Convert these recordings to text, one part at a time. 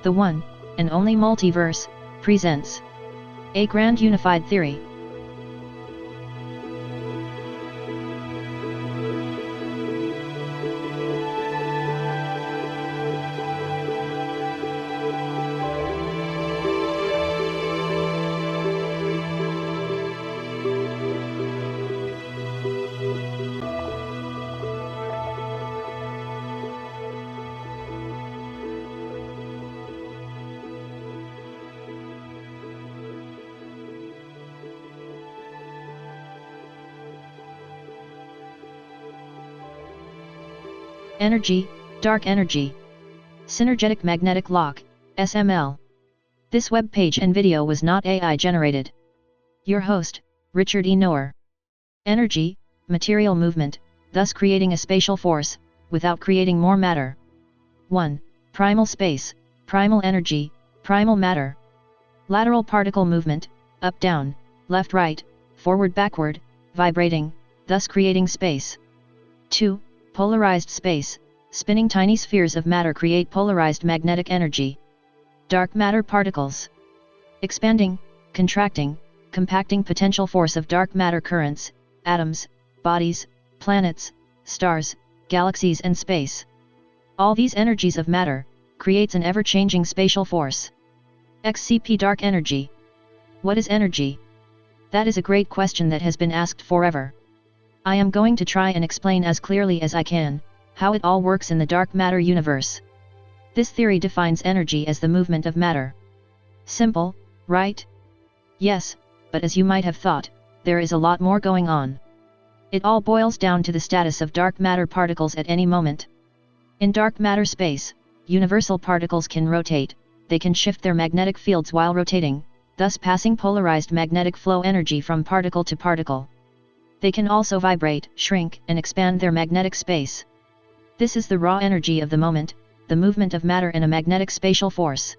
The one and only multiverse presents a grand unified theory. Energy, dark energy. Synergetic magnetic lock, SML. This web page and video was not AI generated. Your host, Richard E. Noer. Energy, material movement, thus creating a spatial force, without creating more matter. 1. Primal space, primal energy, primal matter. Lateral particle movement, up-down, left-right, forward-backward, vibrating, thus creating space. 2. Polarized space, spinning tiny spheres of matter create polarized magnetic energy. Dark matter particles. Expanding, contracting, compacting potential force of dark matter currents, atoms, bodies, planets, stars, galaxies and space. All these energies of matter, creates an ever-changing spatial force. XCP dark energy. What is energy? That is a great question that has been asked forever. I am going to try and explain as clearly as I can, how it all works in the dark matter universe. This theory defines energy as the movement of matter. Simple, right? Yes, but as you might have thought, there is a lot more going on. It all boils down to the status of dark matter particles at any moment. In dark matter space, universal particles can rotate, they can shift their magnetic fields while rotating, thus passing polarized magnetic flow energy from particle to particle. They can also vibrate, shrink, and expand their magnetic space. This is the raw energy of the moment, the movement of matter in a magnetic spatial force.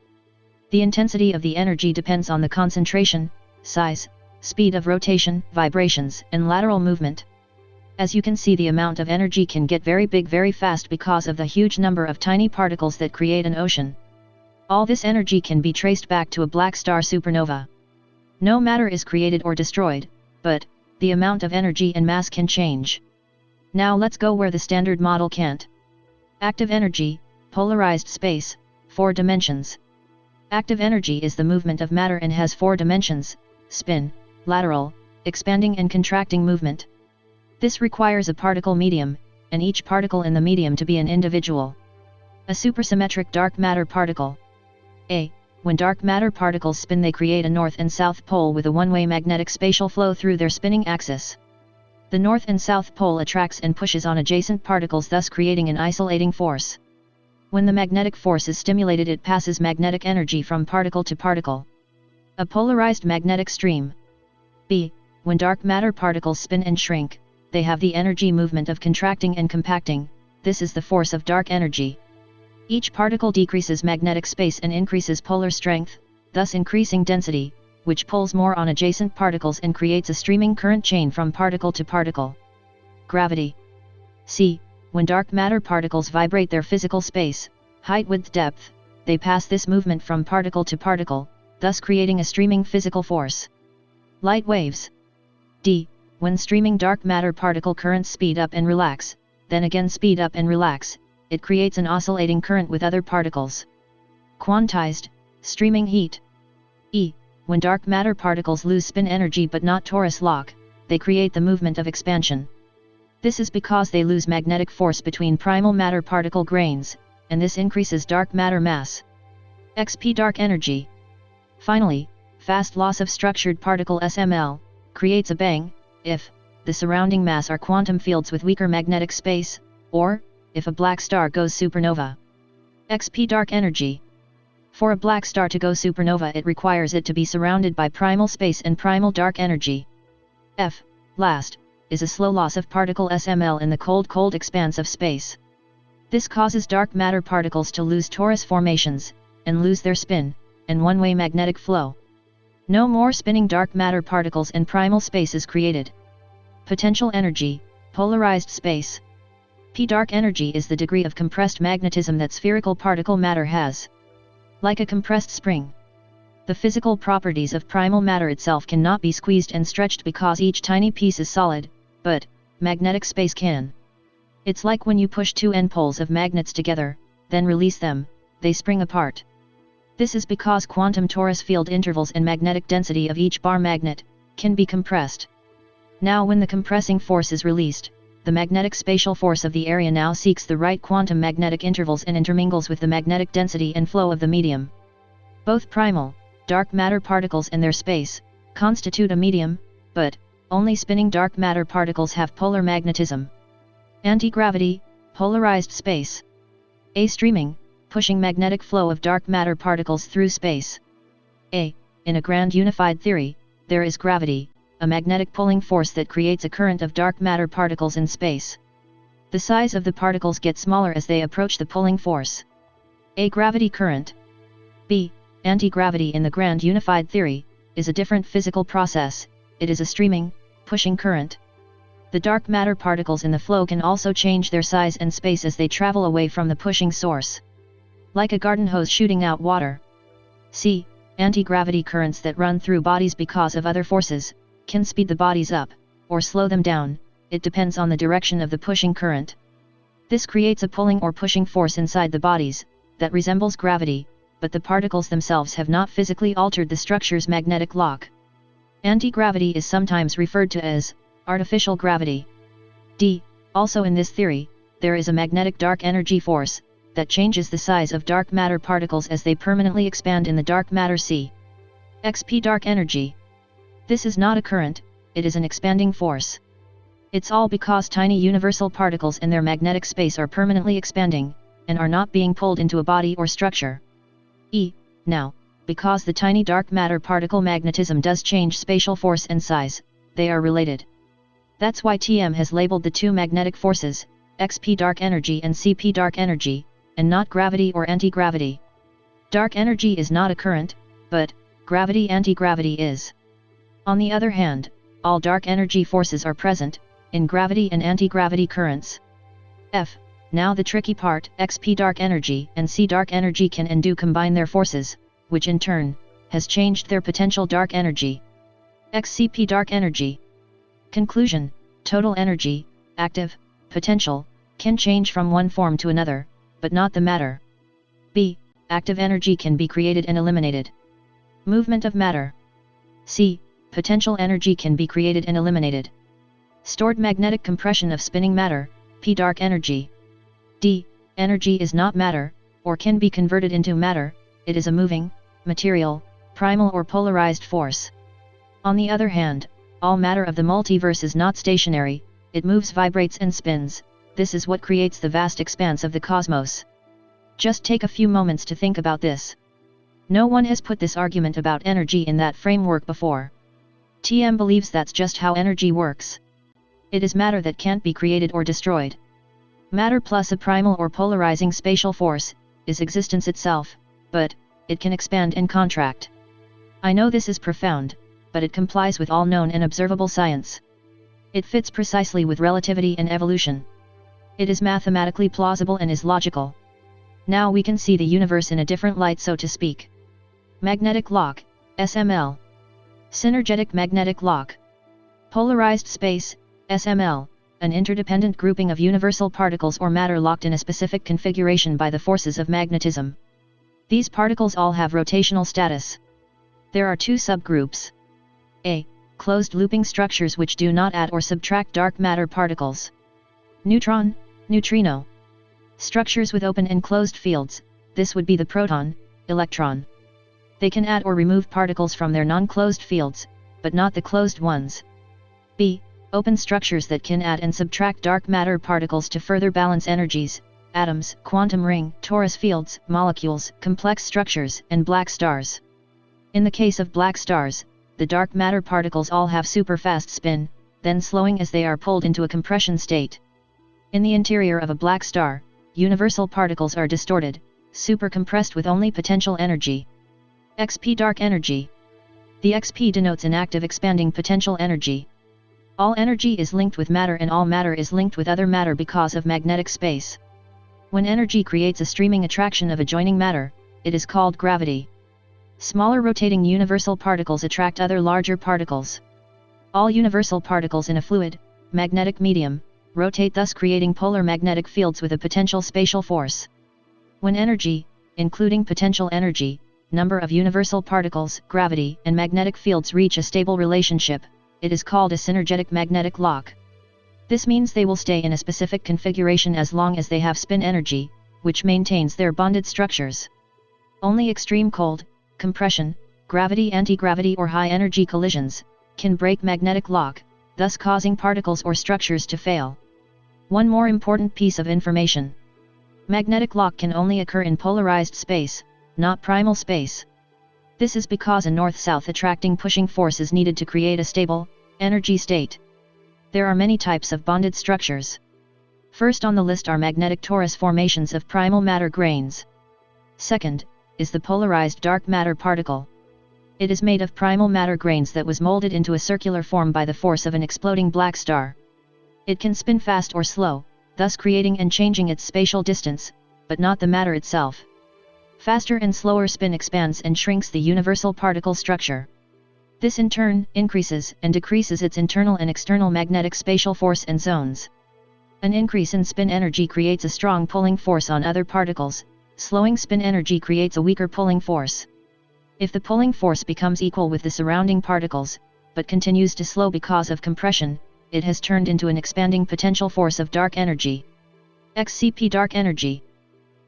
The intensity of the energy depends on the concentration, size, speed of rotation, vibrations, and lateral movement. As you can see, the amount of energy can get very big very fast because of the huge number of tiny particles that create an ocean. All this energy can be traced back to a black star supernova. No matter is created or destroyed, but the amount of energy and mass can change. Now let's go where the standard model can't. Active energy, polarized space, 4 dimensions. Active energy is the movement of matter and has 4 dimensions: spin, lateral, expanding and contracting movement. This requires a particle medium, and each particle in the medium to be an individual. A supersymmetric dark matter particle. A. When dark matter particles spin, they create a north and south pole with a one-way magnetic spatial flow through their spinning axis. The north and south pole attracts and pushes on adjacent particles, thus creating an isolating force. When the magnetic force is stimulated, it passes magnetic energy from particle to particle. A polarized magnetic stream. B. When dark matter particles spin and shrink, they have the energy movement of contracting and compacting. This is the force of dark energy. Each particle decreases magnetic space and increases polar strength, thus increasing density, which pulls more on adjacent particles and creates a streaming current chain from particle to particle. Gravity. C. When dark matter particles vibrate their physical space, height, width, depth, they pass this movement from particle to particle, thus creating a streaming physical force. Light waves. D. When streaming dark matter particle currents speed up and relax, then again speed up and relax, it creates an oscillating current with other particles. Quantized, streaming heat. E. When dark matter particles lose spin energy but not torus lock, they create the movement of expansion. This is because they lose magnetic force between primal matter particle grains, and this increases dark matter mass. XP dark energy. Finally, fast loss of structured particle SML, creates a bang, if the surrounding mass are quantum fields with weaker magnetic space, or if a black star goes supernova. XP dark energy. For a black star to go supernova, it requires it to be surrounded by primal space and primal dark energy. F. Last, is a slow loss of particle SML in the cold expanse of space. This causes dark matter particles to lose torus formations, and lose their spin, and one-way magnetic flow. No more spinning dark matter particles and primal space is created. Potential energy, polarized space. P dark energy is the degree of compressed magnetism that spherical particle matter has. Like a compressed spring. The physical properties of primal matter itself cannot be squeezed and stretched because each tiny piece is solid, but magnetic space can. It's like when you push two end poles of magnets together, then release them, they spring apart. This is because quantum torus field intervals and magnetic density of each bar magnet can be compressed. Now when the compressing force is released, the magnetic spatial force of the area now seeks the right quantum magnetic intervals and intermingles with the magnetic density and flow of the medium. Both primal, dark matter particles and their space constitute a medium, but only spinning dark matter particles have polar magnetism. Anti-gravity, polarized space. A streaming, pushing magnetic flow of dark matter particles through space. In a grand unified theory, there is gravity, a magnetic pulling force that creates a current of dark matter particles in space. The size of the particles gets smaller as they approach the pulling force. A gravity current. B. Anti-gravity in the grand unified theory is a different physical process. It is a streaming, pushing current. The dark matter particles in the flow can also change their size and space as they travel away from the pushing source. Like a garden hose shooting out water. C. Anti-gravity currents that run through bodies because of other forces can speed the bodies up, or slow them down, it depends on the direction of the pushing current. This creates a pulling or pushing force inside the bodies that resembles gravity, but the particles themselves have not physically altered the structure's magnetic lock. Anti-gravity is sometimes referred to as artificial gravity. D. Also in this theory, there is a magnetic dark energy force that changes the size of dark matter particles as they permanently expand in the dark matter sea. XP dark energy. This is not a current, it is an expanding force. It's all because tiny universal particles and their magnetic space are permanently expanding, and are not being pulled into a body or structure. Now, because the tiny dark matter particle magnetism does change spatial force and size, they are related. That's why TM has labeled the two magnetic forces, XP dark energy and CP dark energy, and not gravity or anti-gravity. Dark energy is not a current, but gravity anti-gravity is. On the other hand, all dark energy forces are present in gravity and anti-gravity currents. Now the tricky part, XP dark energy and C dark energy can and do combine their forces, which in turn has changed their potential dark energy. XCP dark energy. Conclusion: total energy, active, potential, can change from one form to another, but not the matter. B. Active energy can be created and eliminated. Movement of matter. C. Potential energy can be created and eliminated. Stored magnetic compression of spinning matter, P dark energy. D. Energy is not matter, or can be converted into matter, it is a moving, material, primal or polarized force. On the other hand, all matter of the multiverse is not stationary, it moves, vibrates and spins. This is what creates the vast expanse of the cosmos. Just take a few moments to think about this. No one has put this argument about energy in that framework before. TM believes that's just how energy works. It is matter that can't be created or destroyed. Matter plus a primal or polarizing spatial force is existence itself, but it can expand and contract. I know this is profound, but it complies with all known and observable science. It fits precisely with relativity and evolution. It is mathematically plausible and is logical. Now we can see the universe in a different light, so to speak. Magnetic lock, SML. Synergetic magnetic lock. Polarized space, SML, an interdependent grouping of universal particles or matter locked in a specific configuration by the forces of magnetism. These particles all have rotational status. There are two subgroups. A. Closed looping structures which do not add or subtract dark matter particles. Neutron, neutrino. Structures with open and closed fields, this would be the proton, electron. They can add or remove particles from their non-closed fields, but not the closed ones. B. Open structures that can add and subtract dark matter particles to further balance energies, atoms, quantum ring, torus fields, molecules, complex structures, and black stars. In the case of black stars, the dark matter particles all have super fast spin, then slowing as they are pulled into a compression state. In the interior of a black star, universal particles are distorted, super compressed with only potential energy. XP dark energy. The XP denotes an active expanding potential energy. All energy is linked with matter and all matter is linked with other matter because of magnetic space. When energy creates a streaming attraction of adjoining matter, it is called gravity. Smaller rotating universal particles attract other larger particles. All universal particles in a fluid, magnetic medium, rotate, thus creating polar magnetic fields with a potential spatial force. When energy, including potential energy, number of universal particles, gravity, and magnetic fields reach a stable relationship, it is called a synergetic magnetic lock. This means they will stay in a specific configuration as long as they have spin energy, which maintains their bonded structures. Only extreme cold, compression, gravity, anti-gravity, or high-energy collisions can break magnetic lock, thus causing particles or structures to fail. One more important piece of information. Magnetic lock can only occur in polarized space, not primal space. This is because a north-south attracting pushing force is needed to create a stable, energy state. There are many types of bonded structures. First on the list are magnetic torus formations of primal matter grains. Second, is the polarized dark matter particle. It is made of primal matter grains that was molded into a circular form by the force of an exploding black star. It can spin fast or slow, thus creating and changing its spatial distance, but not the matter itself. Faster and slower spin expands and shrinks the universal particle structure. This in turn increases and decreases its internal and external magnetic spatial force and zones. An increase in spin energy creates a strong pulling force on other particles, slowing spin energy creates a weaker pulling force. If the pulling force becomes equal with the surrounding particles, but continues to slow because of compression, it has turned into an expanding potential force of dark energy. XCP dark energy.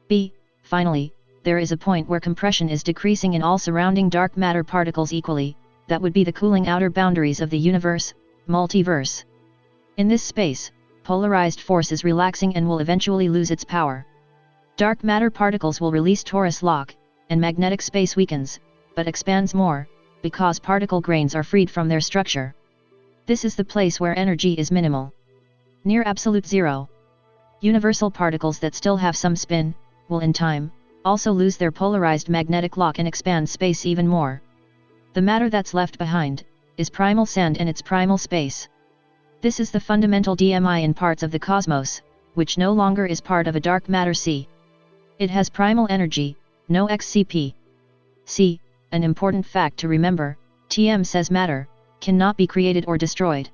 B. Finally, there is a point where compression is decreasing in all surrounding dark matter particles equally, that would be the cooling outer boundaries of the universe, multiverse. In this space, polarized force is relaxing and will eventually lose its power. Dark matter particles will release torus lock, and magnetic space weakens, but expands more, because particle grains are freed from their structure. This is the place where energy is minimal. Near absolute zero. Universal particles that still have some spin, will in time, also lose their polarized magnetic lock and expand space even more. The matter that's left behind, is primal sand and its primal space. This is the fundamental DMI in parts of the cosmos, which no longer is part of a dark matter sea. It has primal energy, no XCP. C. An important fact to remember, TM says matter cannot be created or destroyed.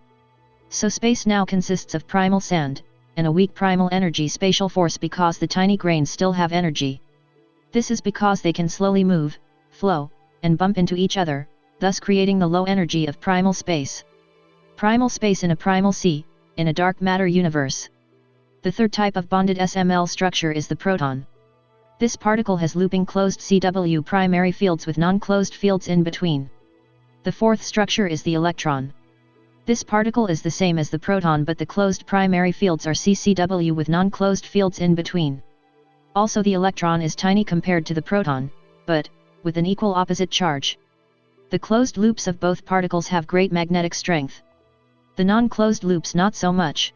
So space now consists of primal sand, and a weak primal energy spatial force because the tiny grains still have energy. This is because they can slowly move, flow, and bump into each other, thus creating the low energy of primal space. Primal space in a primal sea, in a dark matter universe. The third type of bonded SML structure is the proton. This particle has looping closed CW primary fields with non-closed fields in between. The fourth structure is the electron. This particle is the same as the proton, but the closed primary fields are CCW with non-closed fields in between. Also, the electron is tiny compared to the proton, but with an equal opposite charge. The closed loops of both particles have great magnetic strength. The non-closed loops not so much.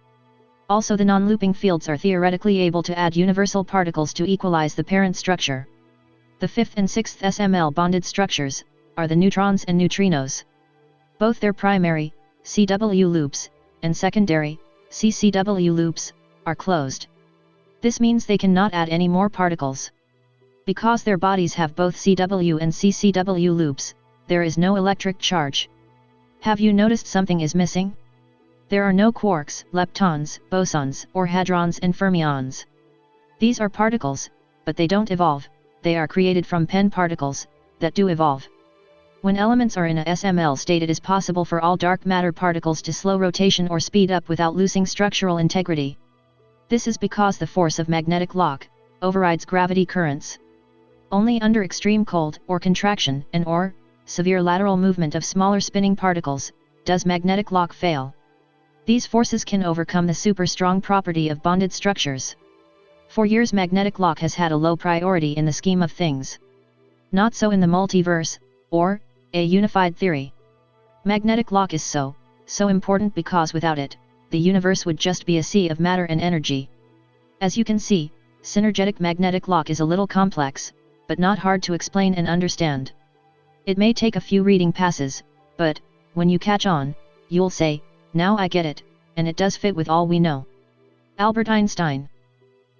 Also, the non-looping fields are theoretically able to add universal particles to equalize the parent structure. The fifth and sixth SML bonded structures are the neutrons and neutrinos. Both their primary, CW loops, and secondary, CCW loops, are closed. This means they cannot add any more particles. Because their bodies have both CW and CCW loops, there is no electric charge. Have you noticed something is missing? There are no quarks, leptons, bosons, or hadrons and fermions. These are particles, but they don't evolve, they are created from pen particles, that do evolve. When elements are in a SML state, it is possible for all dark matter particles to slow rotation or speed up without losing structural integrity. This is because the force of magnetic lock overrides gravity currents. Only under extreme cold or contraction and/or severe lateral movement of smaller spinning particles does magnetic lock fail. These forces can overcome the super strong property of bonded structures. For years, magnetic lock has had a low priority in the scheme of things. Not so in the multiverse, or a unified theory. Magnetic lock is so important because without it, the universe would just be a sea of matter and energy. As you can see, synergetic magnetic lock is a little complex, but not hard to explain and understand. It may take a few reading passes, but when you catch on, you'll say, "Now I get it," and it does fit with all we know. Albert Einstein.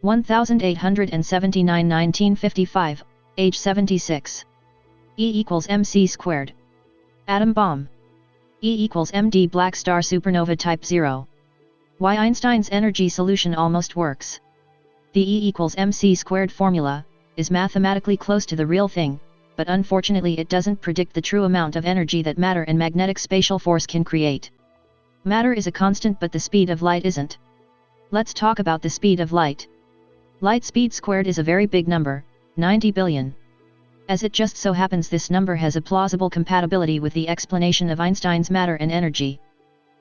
1879–1955, age 76. E equals mc squared. Atom bomb. E equals md black star supernova type 0. Why Einstein's energy solution almost works. The E equals mc squared formula is mathematically close to the real thing, but unfortunately it doesn't predict the true amount of energy that matter and magnetic spatial force can create. Matter is a constant but the speed of light isn't. Let's talk about the speed of light. Light speed squared is a very big number, 90 billion. As it just so happens this number has a plausible compatibility with the explanation of Einstein's matter and energy.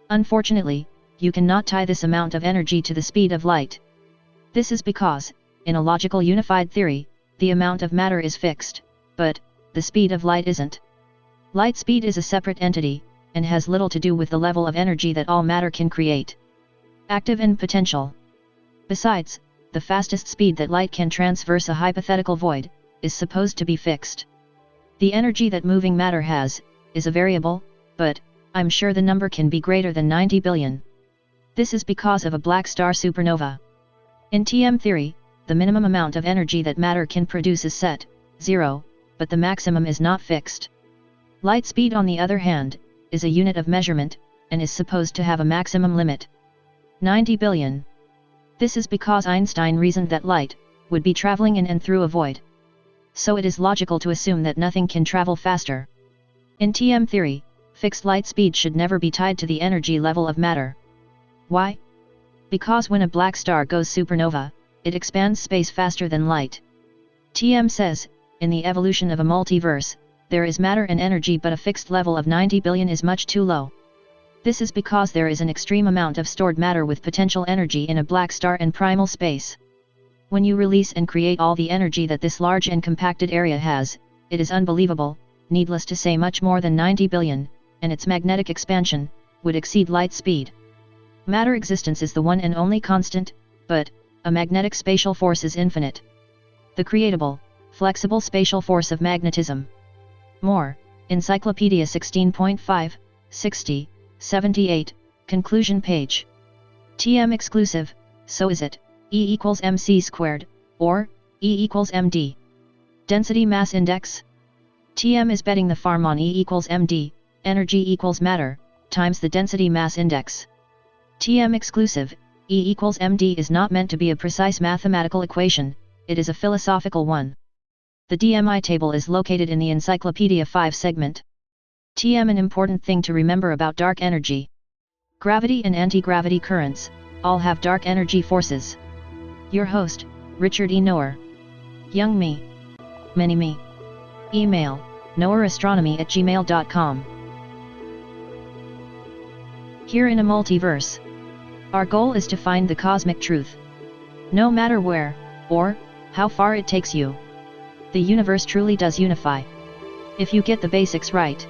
Unfortunately, you cannot tie this amount of energy to the speed of light. This is because, in a logical unified theory, the amount of matter is fixed, but the speed of light isn't. Light speed is a separate entity, and has little to do with the level of energy that all matter can create. Active and potential. Besides, the fastest speed that light can traverse a hypothetical void is supposed to be fixed. The energy that moving matter has is a variable, but I'm sure the number can be greater than 90 billion. This is because of a black star supernova. In TM theory, the minimum amount of energy that matter can produce is set, 0, but the maximum is not fixed. Light speed on the other hand, is a unit of measurement, and is supposed to have a maximum limit. 90 billion. This is because Einstein reasoned that light would be traveling in and through a void. So it is logical to assume that nothing can travel faster. In TM theory, fixed light speed should never be tied to the energy level of matter. Why? Because when a black star goes supernova, it expands space faster than light. TM says, in the evolution of a multiverse, there is matter and energy but a fixed level of 90 billion is much too low. This is because there is an extreme amount of stored matter with potential energy in a black star and primal space. When you release and create all the energy that this large and compacted area has, it is unbelievable, needless to say much more than 90 billion, and its magnetic expansion would exceed light speed. Matter existence is the one and only constant, but a magnetic spatial force is infinite. The creatable, flexible spatial force of magnetism. More, Encyclopedia 16.5, 60, 78, conclusion page. TM exclusive, so is it, E equals mc squared, or, E equals md. Density mass index? TM is betting the farm on E equals md, energy equals matter, times the density mass index. TM exclusive, E equals md is not meant to be a precise mathematical equation, it is a philosophical one. The DMI table is located in the Encyclopedia 5 segment. TM an important thing to remember about dark energy. Gravity and anti-gravity currents, all have dark energy forces. Your host, Richard E. Noer. Young me. Many me. Email, noerastronomy@gmail.com. Here in a multiverse. Our goal is to find the cosmic truth. No matter where, or how far it takes you. The universe truly does unify. If you get the basics right.